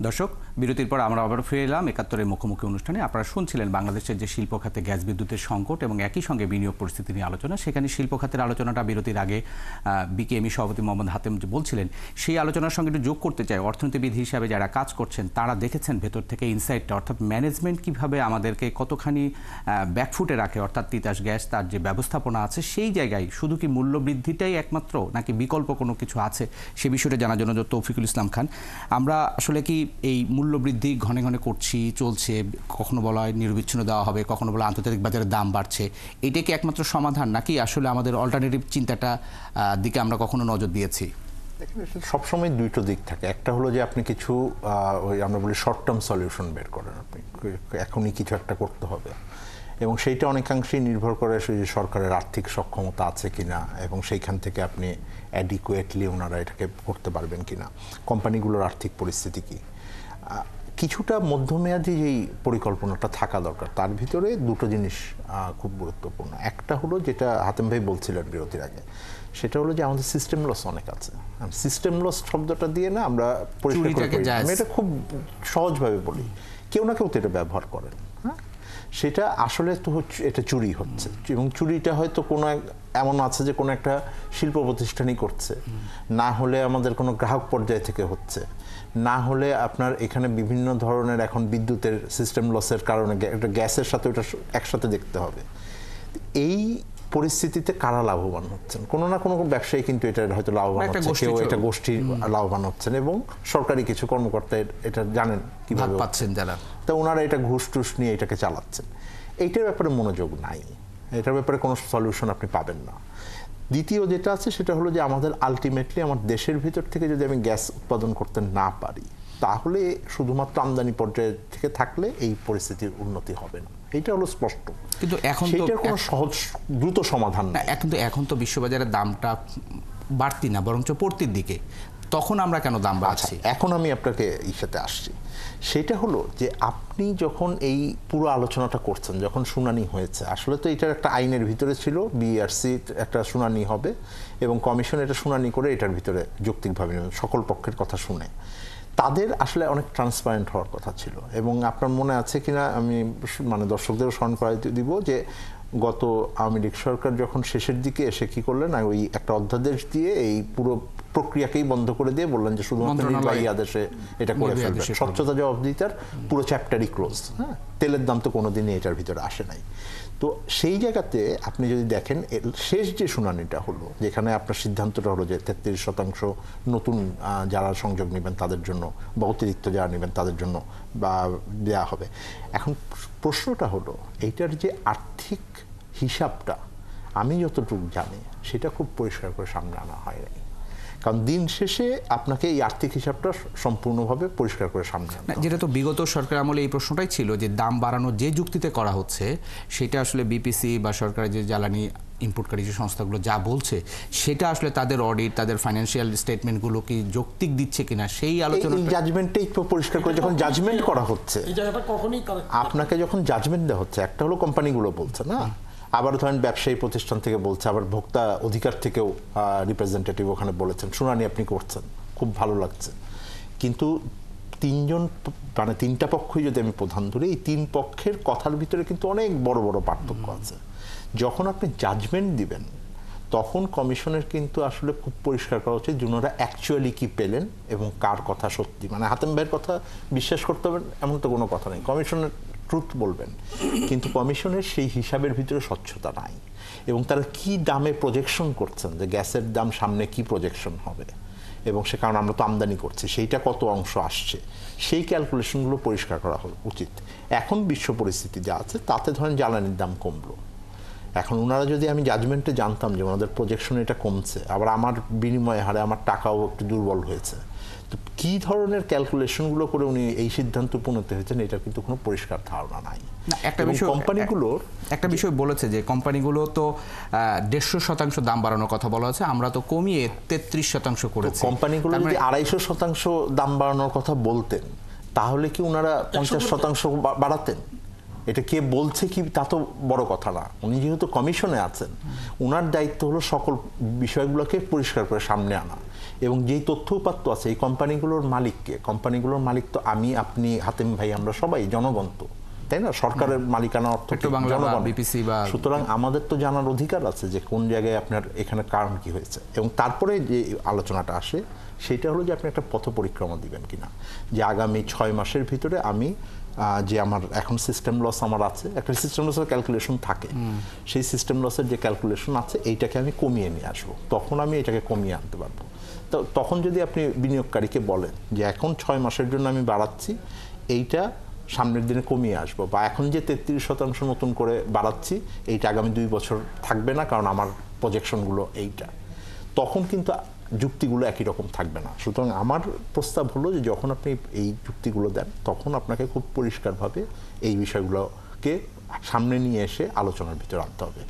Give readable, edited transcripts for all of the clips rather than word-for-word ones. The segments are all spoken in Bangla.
দর্শক, বিরতির পর আমরা আবার ফিরে এলাম ৭১-এর মুখোমুখি অনুষ্ঠানে। আপনারা শুনছিলেন বাংলাদেশের যে শিল্প খাতে গ্যাস বিদ্যুতের সংকট এবং একই সঙ্গে বিনিয়োগ পরিস্থিতি নিয়ে আলোচনা। সেখানে শিল্প খাতের আলোচনাটা বিরতির আগে বিকেএমই সভাপতি মোহাম্মদ হাতেম যে বলছিলেন, সেই আলোচনার সঙ্গে একটু যোগ করতে চাই। অর্থনীতিবিদ হিসাবে যারা কাজ করছেন তারা দেখেছেন ভেতর থেকে ইনসাইটটা, অর্থাৎ ম্যানেজমেন্ট কীভাবে আমাদেরকে কতখানি ব্যাকফুটে রাখে, অর্থাৎ তিতাস গ্যাস তার যে ব্যবস্থাপনা আছে সেই জায়গায় শুধু কি মূল্য বৃদ্ধিটাই একমাত্র নাকি বিকল্প কোনো কিছু আছে, সে বিষয়টা জানার জন্য তৌফিকুল ইসলাম খান। আমরা আসলে কি এই মূল্য বৃদ্ধি ঘনে ঘনে করছি, চলছে, কখনো বলা হয় নিরবিচ্ছিন্ন দেওয়া হবে, কখনো বলা আন্তর্জাতিক বাজারে দাম বাড়ছে, এটাই কি একমাত্র সমাধান নাকি আসলে আমাদের অল্টারনেটিভ চিন্তাটা দিকে আমরা কখনো নজর দিয়েছি? সবসময় দুটো দিক থাকে। একটা হলো যে আপনি কিছু ওই আমরা বলি শর্ট টার্ম সলিউশন বের করেন, আপনি এখনই কিছু একটা করতে হবে, এবং সেইটা অনেকাংশেই নির্ভর করে যে সরকারের আর্থিক সক্ষমতা আছে কিনা এবং সেইখান থেকে আপনি অ্যাডিকুয়েটলি ওনারা এটাকে করতে পারবেন কিনা, কোম্পানিগুলোর আর্থিক পরিস্থিতি কী। কিছুটা মধ্যমেয়াদী যেই পরিকল্পনাটা থাকা দরকার, তার ভিতরে দুটো জিনিস খুব গুরুত্বপূর্ণ। একটা হলো যেটা হাতেম ভাই বলছিলেন বিরতির আগে, সেটা হলো যে আমাদের সিস্টেম লস অনেক আছে। সিস্টেম লস শব্দটা দিয়ে না আমরা পরিষ্কার করে, আমি এটা খুব সহজভাবে বলি, কেউ না কেউ তো এটা ব্যবহার করেন। হ্যাঁ, সেটা আসলে তো হচ্ছে এটা চুরি হচ্ছে, এবং চুরিটা হয়তো কোনো এমন আছে যে কোনো একটা শিল্প প্রতিষ্ঠানই করছে, না হলে আমাদের কোনো গ্রাহক পর্যায় থেকে হচ্ছে, না হলে আপনার এখানে বিভিন্ন ধরনের এখন বিদ্যুতের সিস্টেম লসের কারণে একটা গ্যাসের সাথে ওটা একসাথে দেখতে হবে। এই পরিস্থিতিতে কারা লাভবান হচ্ছেন? কোনো না কোনো ব্যবসায়ী কিন্তু এটা হয়তো লাভবান হচ্ছে, কেউ এটা গোষ্ঠী লাভবান হচ্ছেন, এবং সরকারি কিছু কর্মকর্তা এটা জানেন কিভাবে পাচ্ছেন যারা, তা ওনারা এটা ঘুষ টুস নিয়ে এটাকে চালাচ্ছেন। এইটার ব্যাপারে মনোযোগ নাই, এটার ব্যাপারে কোনো সলিউশন আপনি পাবেন না। দ্বিতীয় যেটা আছে সেটা হলো যে আমাদের আলটিমেটলি আমার দেশের ভিতর থেকে যদি আমি গ্যাস উৎপাদন করতে না পারি, তাহলে শুধুমাত্র আমদানি পর্যায়ে থেকে থাকলে এই পরিস্থিতির উন্নতি হবে না, এটা হলো স্পষ্ট। কিন্তু এখন সেটার কোনো সহজ দ্রুত সমাধান না। এখন তো বিশ্ববাজারের দামটা বাড়তি না বরঞ্চ পড়তির দিকে, তখন আমরা কেন দাম বাড়াচ্ছি? এখন আমি আপনাকে সাথে আসছি, সেটা হলো যে আপনি যখন এই পুরো আলোচনাটা করছেন, যখন শুনানি হয়েছে, আসলে তো এটার একটা আইনের ভিতরে ছিল, বিআরসি একটা শুনানি হবে এবং কমিশন এটা শুনানি করে এটার ভিতরে যৌক্তিকভাবে সকল পক্ষের কথা শুনে তাদের আসলে অনেক ট্রান্সপারেন্ট হওয়ার কথা ছিল। এবং আপনার মনে আছে কিনা আমি দর্শকদেরও স্মরণ করাই দিব যে গত আওয়ামী লীগ সরকার যখন শেষের দিকে এসে কি করলেন, ওই একটা অধ্যাদেশ দিয়ে এই পুরো প্রক্রিয়াকেই বন্ধ করে দিয়ে বললেন যে শুধুমাত্র নির্বাহী আদেশে এটা করে ফেলবে, স্বচ্ছতা জবাবদিহিতার পুরো চ্যাপ্টারই ক্লোজ। হ্যাঁ, তেলের দাম তো কোনোদিনই এটার ভিতরে আসে নাই। তো সেই জায়গাতে আপনি যদি দেখেন শেষ যে শুনানিটা হলো, যেখানে আপনার সিদ্ধান্তটা হলো যে 33% নতুন যারা সংযোগ নেবেন তাদের জন্য বা অতিরিক্ত যারা নেবেন তাদের জন্য বা দেওয়া হবে। এখন প্রশ্নটা হলো এইটার যে আর্থিক হিসাবটা আমি যতটুকু জানি সেটা খুব পরিষ্কার করে সামনে আনা হয় নাই, কারণ দিন শেষে আপনাকে এই আর্থিক হিসাবটা সম্পূর্ণভাবে পরিষ্কার করে সামনে আনতে হবে। যেটা তো বিগত সরকার আমলে এই প্রশ্নটাই ছিল যে দাম বাড়ানো যে যুক্তিতে করা হচ্ছে সেটা আসলে বিপিসি বা সরকারের যে জ্বালানি ইনপুটকারী যে সংস্থাগুলো যা বলছে সেটা আসলে তাদের অডিট, তাদের ফাইন্যান্সিয়াল স্টেটমেন্টগুলো কি যৌক্তিক দিচ্ছে কিনা সেই আলোচনা, জাজমেন্টটাই পরিষ্কার করে যখন জাজমেন্ট করা হচ্ছে, আপনাকে যখন জাজমেন্ট দেওয়া হচ্ছে, একটা হলো কোম্পানিগুলো বলছে না, আবার ধরেন ব্যবসায়ী প্রতিষ্ঠান থেকে বলছে, আবার ভোক্তা অধিকার থেকেও রিপ্রেজেন্টেটিভ ওখানে বলেছেন, শুনানি আপনি করছেন, খুব ভালো লাগছে। কিন্তু তিনটা পক্ষই যদি আমি প্রধান ধরি, এই তিন পক্ষের কথার ভিতরে কিন্তু অনেক বড় বড় পার্থক্য আছে। যখন আপনি জাজমেন্ট দিবেন তখন কমিশনের কিন্তু আসলে খুব পরিষ্কার করা উচিত যে ওনারা অ্যাকচুয়ালি কি পেলেন এবং কার কথা সত্যি। হাতেম ভাইয়ের কথা বিশ্বাস করতে হবে এমন তো কোনো কথা নেই, কমিশনের ট্রুথ বলবেন, কিন্তু কমিশনের সেই হিসাবের ভিতরে স্বচ্ছতা নাই, এবং তারা কি দামে প্রজেকশন করছেন যে গ্যাসের দাম সামনে কি প্রজেকশন হবে, এবং সে কারণে আমরা তো আমদানি করছি সেইটা কত অংশ আসছে, সেই ক্যালকুলেশনগুলো পরিষ্কার করা উচিত। এখন বিশ্ব পরিস্থিতি যা আছে তাতে ধরেন জ্বালানির দাম কমলো, এখন ওনারা যদি আমি জাজমেন্টে জানতাম যে ওনাদের প্রজেকশন এটা কমছে, আবার আমার বিনিময় হারে আমার টাকাও একটু দুর্বল হয়েছে, তো কী ধরনের ক্যালকুলেশনগুলো করে উনি এই সিদ্ধান্ত উপনীত হয়েছেন এটার কিন্তু কোনো পরিষ্কার ধারণা নাই। একটা বিষয় বলেছে যে কোম্পানিগুলো তো 150% দাম বাড়ানোর কথা বলা হচ্ছে, আমরা তো কমিয়ে 33% করেছি। কোম্পানিগুলো যদি 250% দাম বাড়ানোর কথা বলতেন তাহলে কি ওনারা 50% বাড়াতেন? এটা কে বলছে কি তা তো বড় কথা না, উনি যেহেতু কমিশনে আছেন ওনার দায়িত্ব হলো সকল বিষয়গুলোকে পরিষ্কার করে সামনে আনা, এবং যেই তথ্য উপাত্ত আছে এই কোম্পানিগুলোর মালিককে, কোম্পানিগুলোর মালিক তো আমি, আপনি, হাতেম ভাই, আমরা সবাই জনগণ তো, তাই না? সরকারের মালিকানা অর্থ জনগণ। সুতরাং আমাদের তো জানার অধিকার আছে যে কোন জায়গায় আপনার এখানে কারণ কি হয়েছে। এবং তারপরে যে আলোচনাটা আসে সেটা হলো যে আপনি একটা পথ পরিক্রমা দিবেন কিনা, যে আগামী 6 মাসের ভিতরে আমি যে আমার এখন সিস্টেম লস আমার আছে, একটা সিস্টেম লসের ক্যালকুলেশন থাকে, সেই সিস্টেম লসের যে ক্যালকুলেশন আছে এইটাকে আমি কমিয়ে নিয়ে আসবো, তখন আমি এটাকে কমিয়ে আনতে পারবো। তো তখন যদি আপনি বিনিয়োগকারীকে বলেন যে এখন 6 মাসের জন্য আমি বাড়াচ্ছি, এইটা সামনের দিনে কমিয়ে আসবো, বা এখন যে 33% নতুন করে বাড়াচ্ছি এইটা আগামী 2 বছর থাকবে না কারণ আমার প্রজেকশনগুলো এইটা, তখন কিন্তু যুক্তিগুলো একই রকম থাকবে না। সুতরাং আমার প্রস্তাব হলো যে যখন আপনি এই যুক্তিগুলো দেন তখন আপনাকে খুব পরিষ্কারভাবে এই বিষয়গুলোকে সামনে নিয়ে এসে আলোচনার ভিতরে আনতে হবে।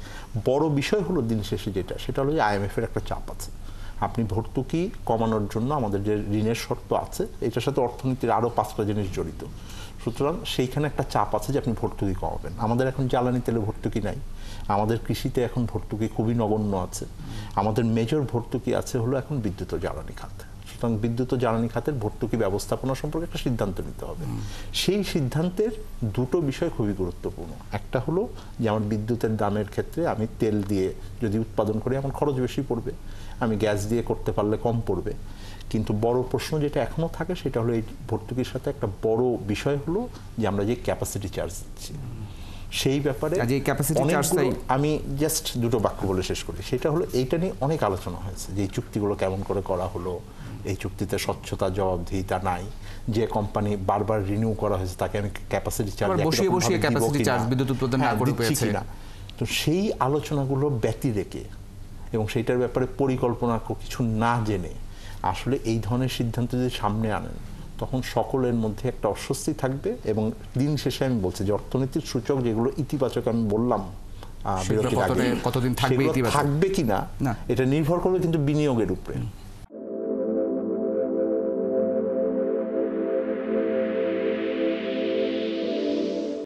বড় বিষয় হলো দিন শেষে যেটা, সেটা হলো যে IMF-এর একটা চাপ আছে। আপনি ভর্তুকি কমানোর জন্য আমাদের যে ঋণের শর্ত আছে এটার সাথে অর্থনীতির আরও 5টা জিনিস জড়িত। সুতরাং সেইখানে একটা চাপ আছে যে আপনি ভর্তুকি কমাবেন। আমাদের এখন জ্বালানি তেলে ভর্তুকি নাই, আমাদের কৃষিতে এখন ভর্তুকি খুবই নগণ্য আছে, আমাদের মেজর ভর্তুকি আছে হলো এখন বিদ্যুৎ ও জ্বালানি খাত। সুতরাং বিদ্যুৎ ও জ্বালানি খাতের ভর্তুকি ব্যবস্থাপনা সম্পর্কে একটা সিদ্ধান্ত নিতে হবে। সেই সিদ্ধান্তের দুটো বিষয় খুবই গুরুত্বপূর্ণ। একটা হলো যে আমার বিদ্যুতের দামের ক্ষেত্রে আমি তেল দিয়ে যদি উৎপাদন করি আমার খরচ বেশি পড়বে, আমি গ্যাস দিয়ে করতে পারলে কম পড়বে। কিন্তু বড় প্রশ্ন যেটা এখনো থাকে সেটা হলো এই ভর্তুকির সাথে একটা বড় বিষয় হলো যে আমরা যে ক্যাপাসিটি চার্জ দিচ্ছি সেই ব্যাপারে আমি জাস্ট দুটো বাক্য বলে শেষ করি। সেটা হলো এইটা নিয়ে অনেক আলোচনা হয়েছে যে এই চুক্তিগুলো কেমন করে করা হলো, এই চুক্তিতে স্বচ্ছতা জবাবদিহিতা নাই, যে কোম্পানি বারবার রিনিউ করা হয়েছে তাকে আমি ক্যাপাসিটি চার্জ দিচ্ছি কিনা। তো সেই আলোচনাগুলো ব্যতি রেখে এবং সেইটার ব্যাপারে পরিকল্পনা কিছু না জেনে আসলে এই ধরনের সিদ্ধান্ত যদি সামনে আনেন তখন সকলের মধ্যে একটা অস্বস্তি থাকবে। এবং দিন শেষে আমি বলছি যে অর্থনীতির সূচক যেগুলো ইতিবাচক আমি বললাম কতদিন থাকবে কিনা এটা নির্ভর করবে কিন্তু বিনিয়োগের উপরে।